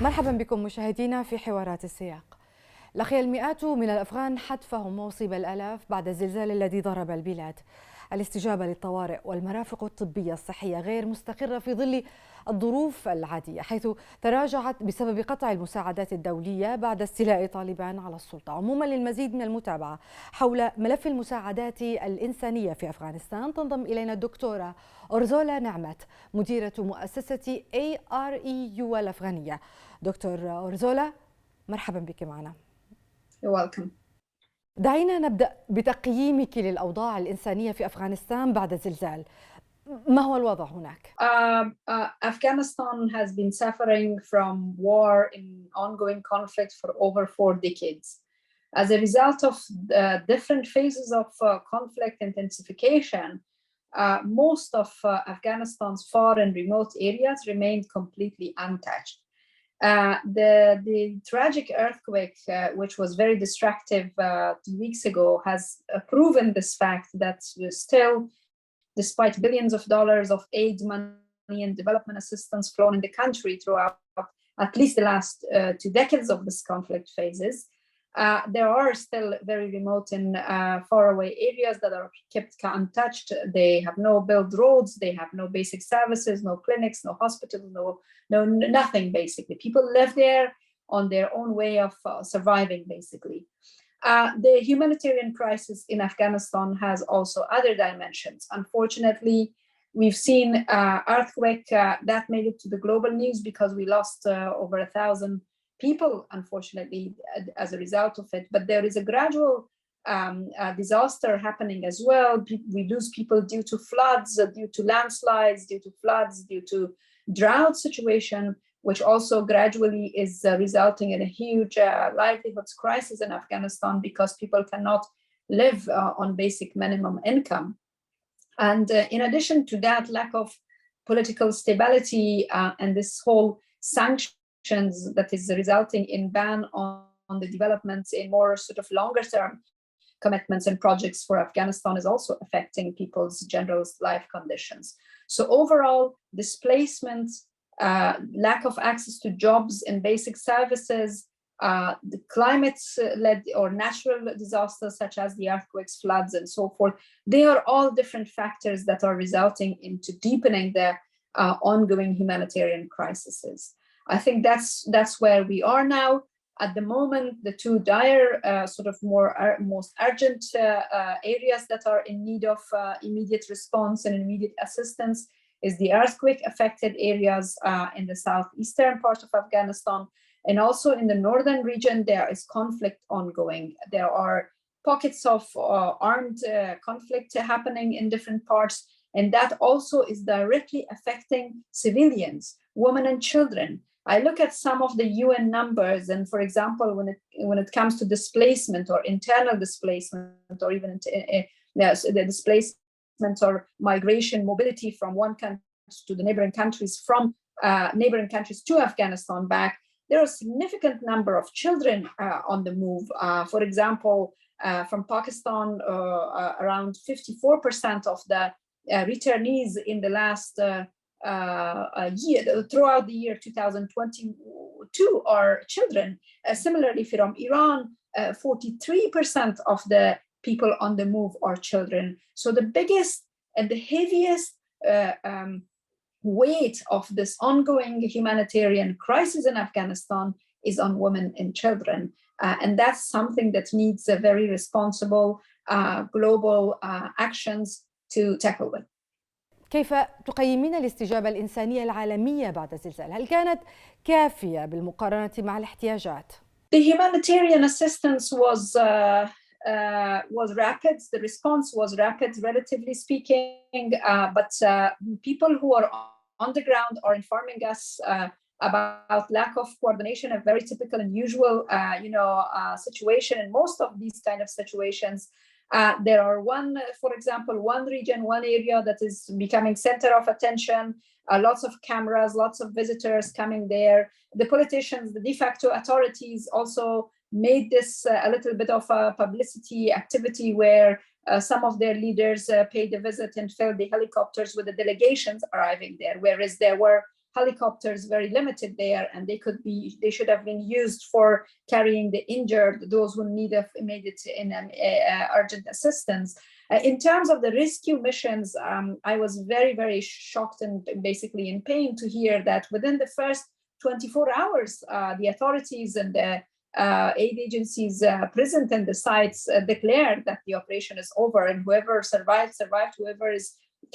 مرحبا بكم مشاهدينا في حوارات السياق. لقي المئات من الأفغان حتفهم وأصيب الآلاف بعد الزلزال الذي ضرب البلاد. الاستجابة للطوارئ والمرافق الطبية الصحية غير مستقرة في ظل الظروف العادية، حيث تراجعت بسبب قطع المساعدات الدولية بعد استيلاء طالبان على السلطة. عموما للمزيد من المتابعة حول ملف المساعدات الإنسانية في أفغانستان تنضم إلينا الدكتورة أورزالا نعمات، مديرة مؤسسة Areu الأفغانية. دكتور أورزالا، مرحبا بك معنا. You're welcome. دعينا نبدأ بتقييمك للأوضاع الإنسانية في أفغانستان بعد الزلزال. ما هو الوضع هناك؟ Afghanistan has been suffering from war in ongoing conflict for over 4 decades. As a result of different phases of conflict intensification, most of Afghanistan's far and remote areas remained completely untouched. The tragic earthquake, which was very destructive 2 weeks ago, has proven this fact that still, despite billions of dollars of aid money and development assistance flown in the country throughout at least the last 2 decades of this conflict phases, there are still very remote and faraway areas that are kept untouched. They have no built roads, they have no basic services, no clinics, no hospitals, nothing basically. People live there on their own way of surviving basically. The humanitarian crisis in Afghanistan has also other dimensions. Unfortunately, we've seen earthquake that made it to the global news because we lost over 1,000 people, unfortunately, as a result of it. But there is a gradual disaster happening as well. We lose people due to floods, due to landslides, due to floods, due to drought situation, which also gradually is resulting in a huge livelihoods crisis in Afghanistan because people cannot live on basic minimum income. And in addition to that, lack of political stability and this whole sanctions that is resulting in ban on the developments in more sort of longer term commitments and projects for Afghanistan is also affecting people's general life conditions. So overall, displacement, lack of access to jobs and basic services, the climate-led or natural disasters such as the earthquakes, floods, and so forth, they are all different factors that are resulting into deepening the ongoing humanitarian crises. I think that's where we are now. At the moment, the two dire, most urgent areas that are in need of immediate response and immediate assistance is the earthquake-affected areas in the southeastern part of Afghanistan, and also in the northern region, there is conflict ongoing. There are pockets of armed conflict happening in different parts, and that also is directly affecting civilians, women and children. I look at some of the UN numbers, and for example, when it comes to displacement or internal displacement, or even the displacement or migration mobility from one country to the neighboring countries, from neighboring countries to Afghanistan back, there are a significant number of children on the move. For example, from Pakistan, around 54% of the returnees in the last year, throughout the year 2022 are children. Similarly, from Iran, 43% of the people on the move are children. So the biggest and the heaviest weight of this ongoing humanitarian crisis in Afghanistan is on women and children. And that's something that needs a very responsible global actions to tackle it. كيف تقيمين الاستجابة الإنسانية العالمية بعد الزلزال؟ هل كانت كافية بالمقارنة مع الاحتياجات؟ The humanitarian assistance was rapid. The response was rapid, relatively speaking. But people who are on the ground are informing us about lack of coordination, a very typical and usual, situation in most of these kind of situations. There are for example, one region, one area that is becoming center of attention, lots of cameras, lots of visitors coming there. The politicians, the de facto authorities also made this a little bit of a publicity activity where some of their leaders paid a visit and filled the helicopters with the delegations arriving there, whereas there were helicopters very limited there, and they should have been used for carrying the injured, those who need immediate urgent assistance. In terms of the rescue missions, I was very, very shocked and basically in pain to hear that within the first 24 hours, the authorities and the aid agencies present in the sites declared that the operation is over, and whoever survived. Whoever is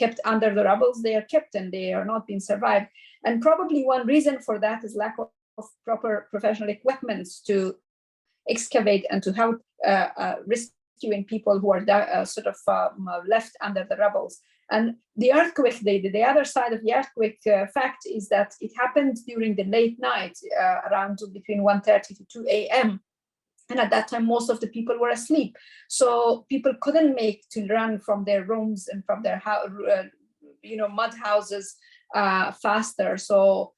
kept under the rubbles, they are kept, and they are not being survived. And probably one reason for that is lack of proper professional equipment to excavate and to help rescuing people who are left under the rubbles. And the earthquake, the other side of the earthquake fact is that it happened during the late night, around between 1:30 to 2 a.m. And at that time, most of the people were asleep. So people couldn't make to run from their rooms and from their mud houses faster. So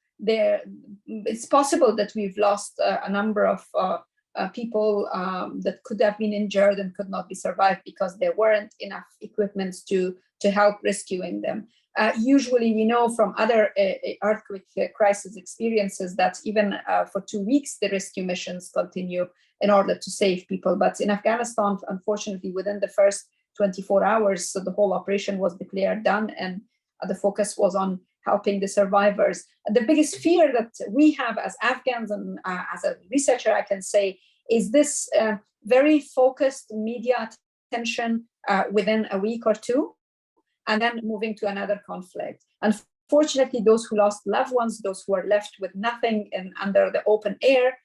it's possible that we've lost a number of people that could have been injured and could not be survived because there weren't enough equipment to help rescuing them. Usually we know from other earthquake crisis experiences that even for 2 weeks, the rescue missions continue in order to save people. But in Afghanistan, unfortunately, within the first 24 hours, so the whole operation was declared done, and the focus was on helping the survivors. The biggest fear that we have as Afghans, and as a researcher, I can say, is this very focused media attention within a week or two, and then moving to another conflict. Unfortunately, those who lost loved ones, those who are left with nothing and under the open air,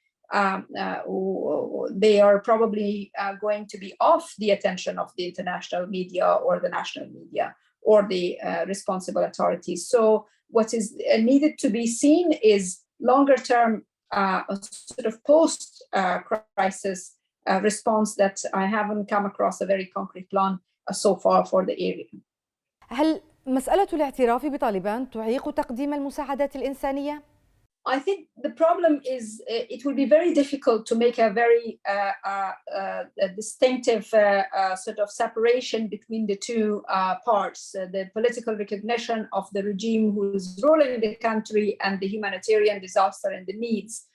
they are probably going to be off the attention of the international media or the national media or the responsible authorities. So what is needed to be seen is longer term sort of post-crisis response that I haven't come across a very concrete plan so far for the area. هل مسألة الاعتراف بطالبان تعيق تقديم المساعدات الإنسانية؟ I think the problem is it will be very difficult to make a very distinctive sort of separation between the two parts, the political recognition of the regime who is ruling the country and the humanitarian disaster and the needs.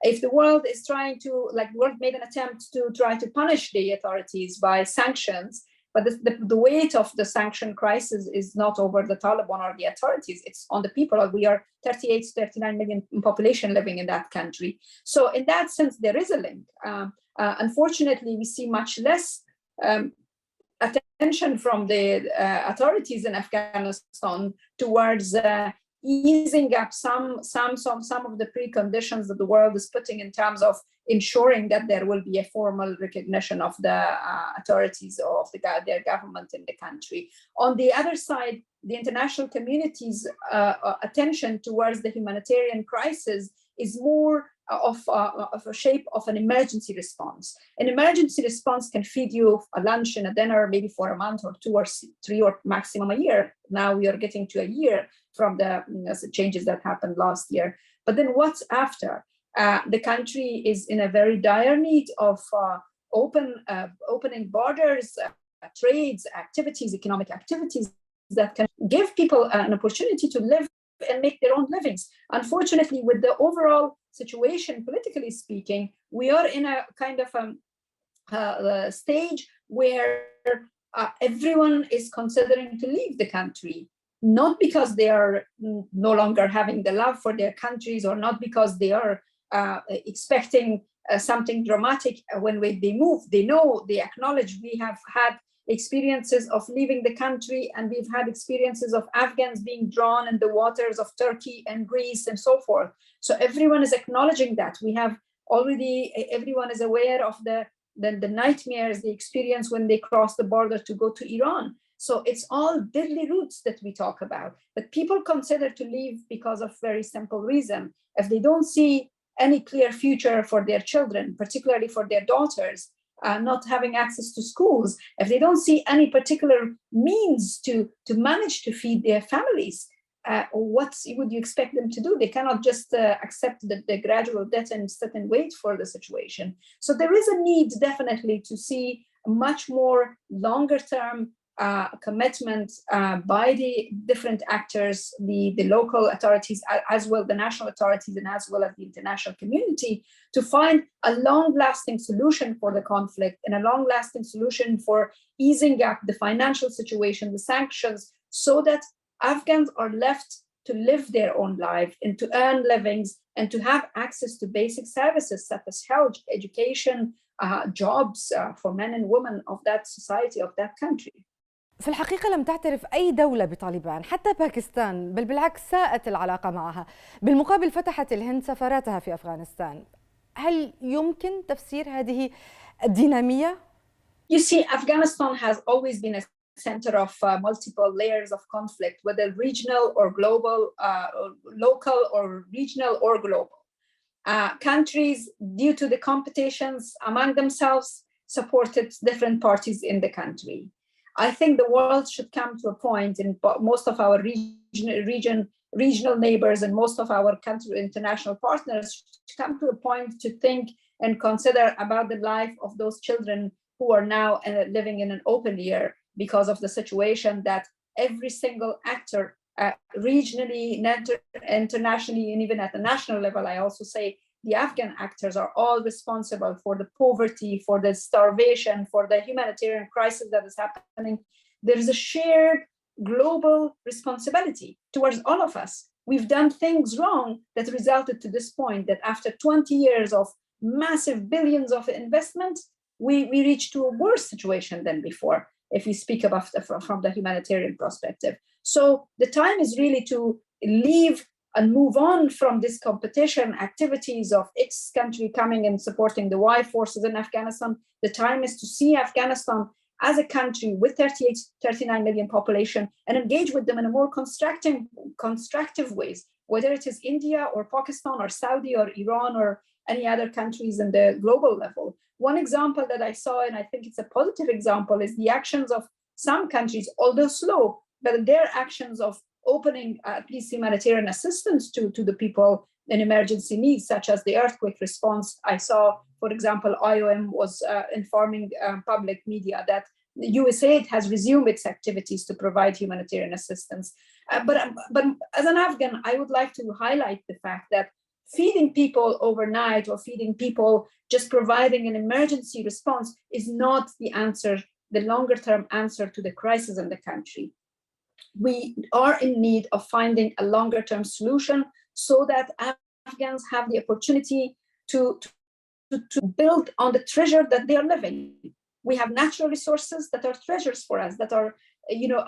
If the world is trying to, the world made an attempt to try to punish the authorities by sanctions, but the weight of the sanction crisis is not over the Taliban or the authorities. It's on the people. We are 38 to 39 million population living in that country. So in that sense, there is a link. Unfortunately, we see much less attention from the authorities in Afghanistan towards easing up some of the preconditions that the world is putting in terms of ensuring that there will be a formal recognition of the authorities or of their government in the country. On the other side, the international community's attention towards the humanitarian crisis is more of a shape of an emergency response. An emergency response can feed you a lunch and a dinner maybe for a month or 2 or 3 or maximum a year. Now we are getting to a year from the changes that happened last year. But then what's after? The country is in a very dire need of opening borders, trades, activities, economic activities that can give people an opportunity to live and make their own livings. Unfortunately, with the overall situation, politically speaking, we are in a kind of a stage where everyone is considering to leave the country, not because they are no longer having the love for their countries or not because they are expecting something dramatic when they move. They know, they acknowledge we have had experiences of leaving the country, and we've had experiences of Afghans being drawn in the waters of Turkey and Greece and so forth. So everyone is acknowledging that. We have already, everyone is aware of the nightmares they experience when they cross the border to go to Iran. So it's all deadly routes that we talk about. But people consider to leave because of very simple reason. If they don't see any clear future for their children, particularly for their daughters, not having access to schools, if they don't see any particular means to manage to feed their families, what would you expect them to do? They cannot just accept the gradual death and sit and wait for the situation. So there is a need definitely to see much more longer term commitment by the different actors, the local authorities, as well the national authorities, and as well as the international community, to find a long-lasting solution for the conflict and a long-lasting solution for easing up the financial situation, the sanctions, so that Afghans are left to live their own life and to earn livings and to have access to basic services such as health, education, jobs for men and women of that society, of that country. في الحقيقة لم تعترف أي دولة بطالبان، حتى باكستان، بل بالعكس ساءت العلاقة معها. بالمقابل فتحت الهند سفاراتها في أفغانستان. هل يمكن تفسير هذه الدينامية؟ You see, Afghanistan has always been a center of multiple layers of conflict, whether regional or global, local or regional or global. Countries, due to the competitions among themselves, supported different parties in the country. I think the world should come to a point, in most of our regional neighbors and most of our international partners should come to a point to think and consider about the life of those children who are now living in an open year because of the situation that every single actor, regionally, internationally, and even at the national level, I also say the Afghan actors are all responsible for the poverty, for the starvation, for the humanitarian crisis that is happening. There is a shared global responsibility towards all of us. We've done things wrong that resulted to this point, that after 20 years of massive billions of investment, we reached to a worse situation than before, if we speak about from the humanitarian perspective. So the time is really to leave and move on from this competition activities of X country coming and supporting the Y forces in Afghanistan. The time is to see Afghanistan as a country with 39 million population and engage with them in a more constructive ways, whether it is India or Pakistan or Saudi or Iran or any other countries in the global level. One example that I saw, and I think it's a positive example, is the actions of some countries, although slow, but their actions of opening at least humanitarian assistance to the people in emergency needs, such as the earthquake response. I saw, for example, IOM was informing public media that the USAID has resumed its activities to provide humanitarian assistance. But as an Afghan, I would like to highlight the fact that feeding people overnight or feeding people just providing an emergency response is not the answer, the longer term answer to the crisis in the country. We are in need of finding a longer term solution so that Afghans have the opportunity to build on the treasure that they are living. We have natural resources that are treasures for us, that are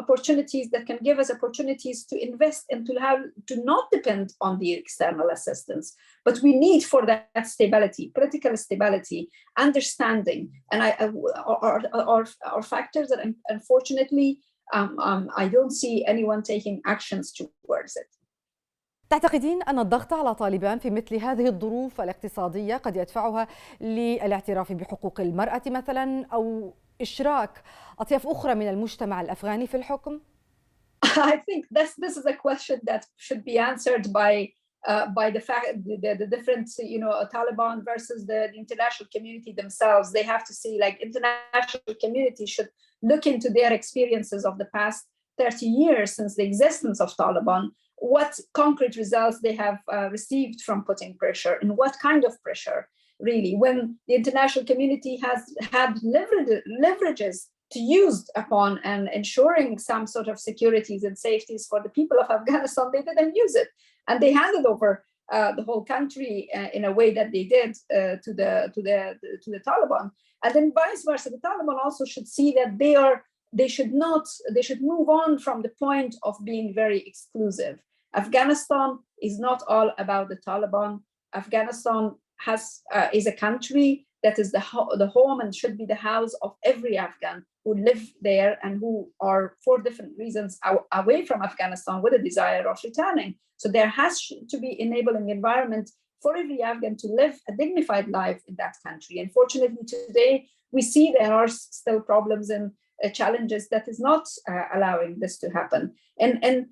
opportunities that can give us opportunities to invest and to not depend on the external assistance. But we need for that stability, political stability, understanding, and are factors that unfortunately I don't see anyone taking actions towards it. تعتقدين أن الضغط على طالبان في مثل هذه الظروف الاقتصادية قد يدفعها للاعتراف بحقوق المرأة مثلا أو إشراك أطياف أخرى من المجتمع الأفغاني في الحكم؟ I think this is a question that should be answered by the fact the different Taliban versus the international community themselves. They have to see, like, international community should look into their experiences of the past 30 years since the existence of Taliban, what concrete results they have received from putting pressure, and what kind of pressure, really, when the international community has had leverages to use upon and ensuring some sort of securities and safeties for the people of Afghanistan, they didn't use it. And they handed over the whole country in a way that they did to the Taliban. And then vice versa, the Taliban also should see that they should move on from the point of being very exclusive. Afghanistan is not all about the Taliban. Afghanistan is a country that is the home and should be the house of every Afghan who live there and who are, for different reasons, away from Afghanistan with a desire of returning. So there has to be enabling environment for every Afghan to live a dignified life in that country. Unfortunately, today we see there are still problems and challenges that is not allowing this to happen. And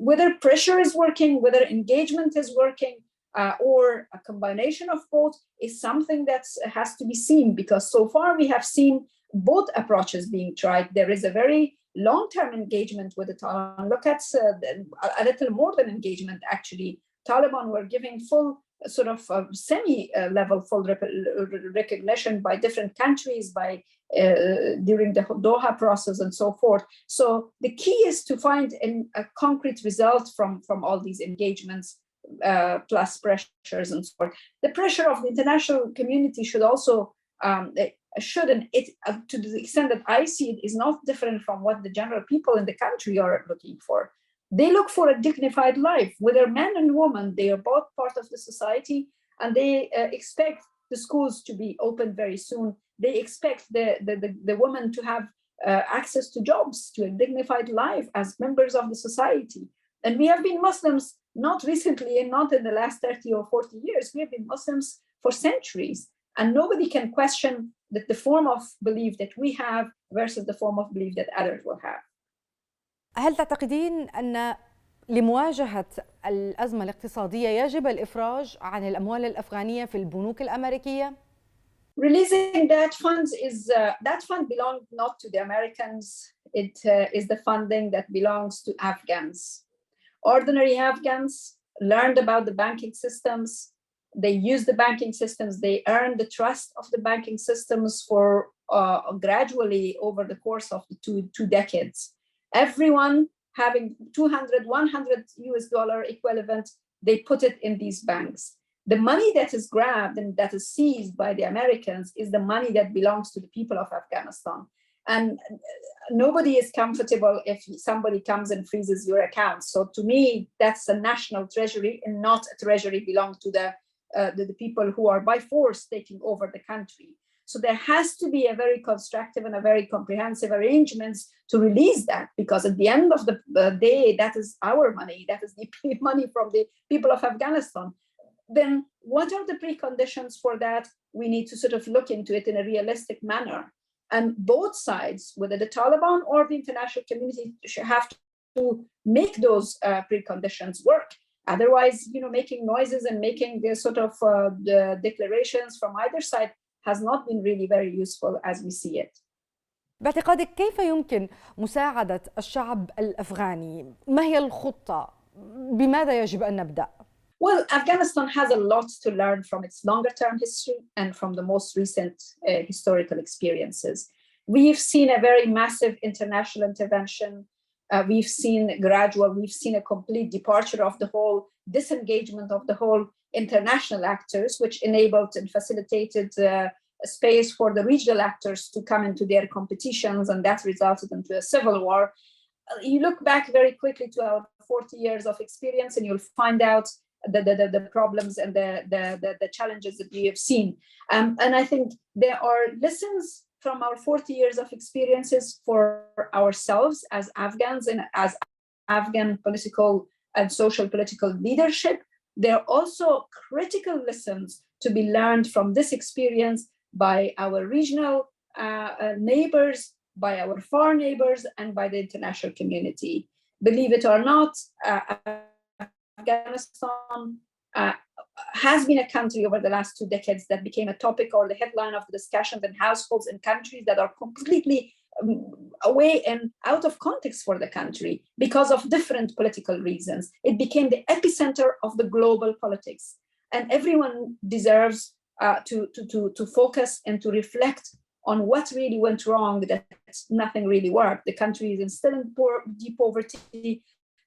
whether pressure is working, whether engagement is working, or a combination of both is something that has to be seen, because so far we have seen both approaches being tried. There is a very long-term engagement with the Taliban. Look at a little more than engagement, actually. Taliban were giving full sort of semi-level full recognition by different countries during the Doha process and so forth. So the key is to find a concrete result from all these engagements plus pressures and so forth. The pressure of the international community should also to the extent that I see it, is not different from what the general people in the country are looking for. They look for a dignified life, whether men and women. They are both part of the society, and they expect the schools to be open very soon. They expect the women to have access to jobs, to a dignified life as members of the society. And we have been Muslims not recently and not in the last 30 or 40 years. We have been Muslims for centuries, and nobody can question that the form of belief that we have versus the form of belief that others will have. هل تعتقدين أن لمواجهة الأزمة الاقتصادية يجب الإفراج عن الأموال الأفغانية في البنوك الأمريكية؟ Releasing that fund belongs not to the Americans. It is the funding that belongs to Afghans. Ordinary Afghans learned about the banking systems. They use the banking systems. They earn the trust of the banking systems for gradually over the course of the two decades. Everyone having 200, 100 US dollar equivalent, they put it in these banks. The money that is grabbed and that is seized by the Americans is the money that belongs to the people of Afghanistan. And nobody is comfortable if somebody comes and freezes your account. So to me, that's a national treasury and not a treasury belong to the people who are by force taking over the country. So there has to be a very constructive and a very comprehensive arrangements to release that, because at the end of the day, that is our money. That is the money from the people of Afghanistan. Then what are the preconditions for that? We need to sort of look into it in a realistic manner. And both sides, whether the Taliban or the international community, have to make those preconditions work. Otherwise, making noises and making the sort of the declarations from either side has not been really very useful as we see it. باعتقادك كيف يمكن مساعدة الشعب الأفغاني؟ ما هي الخطة؟ بماذا يجب أن نبدأ؟ Well, Afghanistan has a lot to learn from its longer-term history and from the most recent historical experiences. We've seen a very massive international intervention. We've seen a complete departure of the whole disengagement of the whole international actors, which enabled and facilitated a space for the regional actors to come into their competitions, and that resulted into a civil war. You look back very quickly to our 40 years of experience, and you'll find out the problems and the challenges that we have seen. And I think there are lessons from our 40 years of experiences for ourselves as Afghans and as Afghan political and social political leadership. There are also critical lessons to be learned from this experience by our regional neighbors, by our far neighbors, and by the international community. Believe it or not, Afghanistan has been a country over the last 2 decades that became a topic or the headline of the discussions in households and countries that are completely away and out of context for the country because of different political reasons. It became the epicenter of the global politics, and everyone deserves to focus and to reflect on what really went wrong, that nothing really worked. The country is still in deep poverty.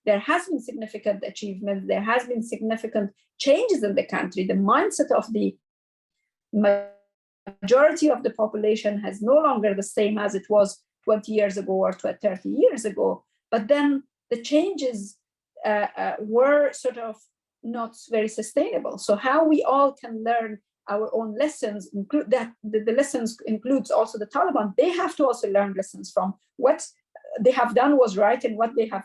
There has been significant achievements. There has been significant changes in the country. The mindset of the majority of the population has no longer the same as it was 20 years ago or 30 years ago. But then the changes were sort of not very sustainable. So how we all can learn our own lessons, include that the lessons includes also the Taliban. They have to also learn lessons from what they have done was right and what they have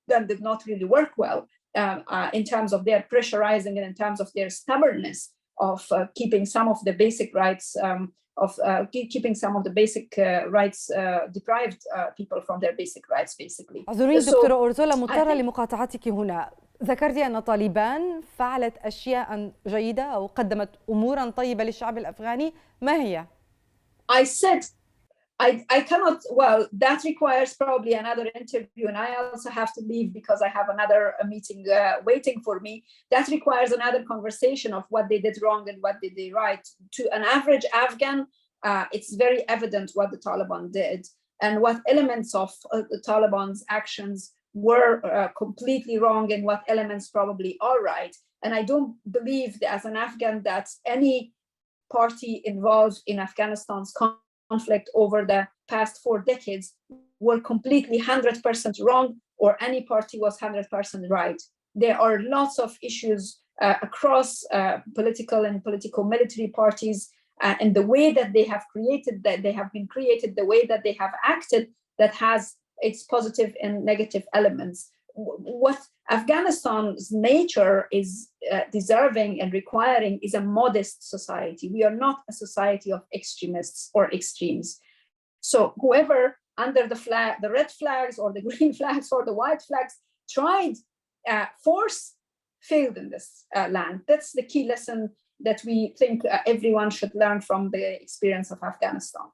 done did not really work well in terms of their pressurizing and in terms of their stubbornness of keeping some of the basic rights deprived people from their basic rights basically. اعذريني دكتورة أورزالا، مضطرة لمقاطعتك هنا. ذكرتي أن طالبان فعلت أشياء جيدة أو قدمت أمورا طيبة للشعب الأفغاني، ما هي؟ I cannot, well, that requires probably another interview, and I also have to leave because I have another meeting waiting for me. That requires another conversation of what they did wrong and what did they right. To an average Afghan, it's very evident what the Taliban did and what elements of the Taliban's actions were completely wrong and what elements probably are right. And I don't believe that as an Afghan that any party involved in Afghanistan's conflict over the past 4 decades were completely 100% wrong, or any party was 100% right. There are lots of issues across political and political military parties, and the way that they have been created, the way that they have acted, that has its positive and negative elements. What Afghanistan's nature is deserving and requiring is a modest society. We are not a society of extremists or extremes. So whoever under the flag, the red flags or the green flags or the white flags tried force failed in this land. That's the key lesson that we think everyone should learn from the experience of Afghanistan.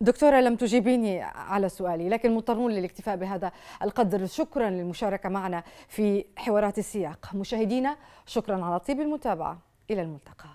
دكتورة، لم تجيبيني على سؤالي، لكن مضطرون للاكتفاء بهذا القدر. شكرا للمشاركة معنا في حوارات السياق. مشاهدينا، شكرا على طيب المتابعة. إلى الملتقى.